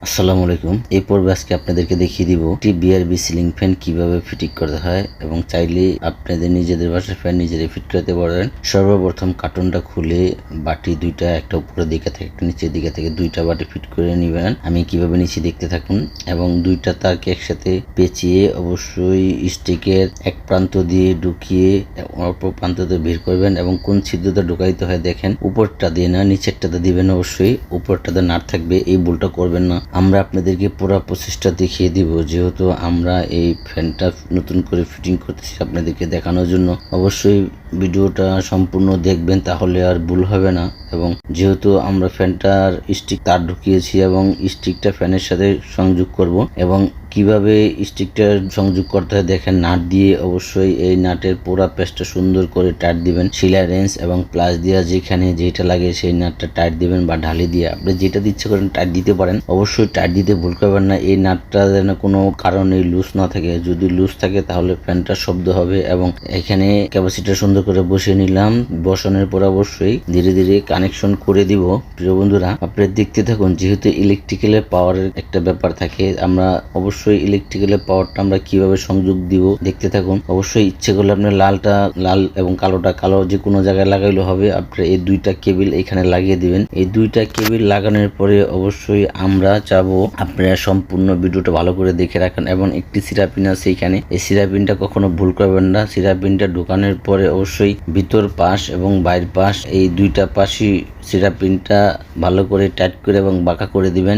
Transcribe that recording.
আসসালামু আলাইকুম। এই পর্বে আজকে আপনাদেরকে দেখিয়ে দিব একটি বিআরবি সিলিং ফ্যান কিভাবে ফিটিং করতে হয় এবং চাইলে আপনাদের নিজেদের বাসার ফ্যান নিজেরাই ফিট করতে পারেন। সর্বপ্রথম কার্টনটা খুলে বাটি দুইটা, একটা উপরের দিকে থেকে একটা নিচের দিকে থেকে দুইটা বাটি ফিট করে নেবেন। আমি কিভাবে নিচে দেখতে থাকুন এবং দুইটা তারকে একসাথে পেঁচিয়ে অবশ্যই স্টিকের এক প্রান্ত দিয়ে ঢুকিয়ে অপর প্রান্ততে বের করবেন এবং কোন ছিদ্রটা ঢুকাইতে হয় দেখেন। উপরটা দিয়ে না, নিচেরটাতে দিবেন। অবশ্যই উপরটাতে নাট থাকবে, এই ভুলটা করবেন না। আমরা আপনাদেরকে পুরো প্রসেসটা দেখিয়ে দিব, যেহেতু আমরা এই ফ্যানটা নতুন করে ফিটিং করতেছি আপনাদেরকে দেখানোর জন্য। অবশ্যই ভিডিওটা সম্পূর্ণ দেখবেন, তাহলে আর ভুল হবে না। এবং যেহেতু আমরা ফ্যানটার স্টিক তার ঢুকিয়েছি এবং স্টিকটা ফ্যানের সাথে সংযোগ করব এবং কিভাবে স্টিকটা সংযোগ করতে হয় দেখেন। নাট দিয়ে অবশ্যই এই নাটের পুরো পেস্টটা সুন্দর করে টাইট দিবেন। সিলাই রেঞ্জ এবং প্লাস দিয়া যেখানে যেটা লাগে সেই নাটটা টাইট দিবেন বা ঢালি দিয়ে আপনি যেটা ইচ্ছে করেন টাইট দিতে পারেন। অবশ্যই টাইট দিতে ভুল করবেন না। এই নাটটা যেন কোনো কারণে লুজ না থাকে। যদি লুজ থাকে তাহলে ফ্যানটা শব্দ হবে। এবং এখানে ক্যাপাসিটার সুন্দর করে বসিয়ে নিলাম। বসানোর পর অবশ্যই ধীরে ধীরে কানেকশন করে দিব। প্রিয় বন্ধুরা, আপনারা দেখতে থাকুন। যেহেতু ইলেকট্রিক্যালের পাওয়ারের একটা ব্যাপার থাকে, আমরা অবশ্যই ইলেকট্রিক্যালের পাওয়ারটা আমরা কিভাবে সংযোগ দিব দেখতে থাকুন। অবশ্যই ইচ্ছে করলে আপনি লালটা লাল এবং কালোটা কালো, যে কোনো জায়গায় লাগাইলে হবে। আপনি এই দুইটা কেবিল এখানে লাগিয়ে দিবেন। এই দুইটা কেবিল লাগানোর পরে অবশ্যই আমরা চাবো আপনারা সম্পূর্ণ ভিডিওটা ভালো করে দেখে রাখেন। এবং একটি সিরাপিন আছে এখানে, এই সিরাপিনটা কখনো ভুল করবেন না। সিরাপিনটা ঢোকানোর পরে অবশ্যই ভিতর পাশ এবং বাইরের পাশ এই দুইটা পাশই সিরাপিনটা ভালো করে টাইট করে এবং বাঁকা করে দিবেন।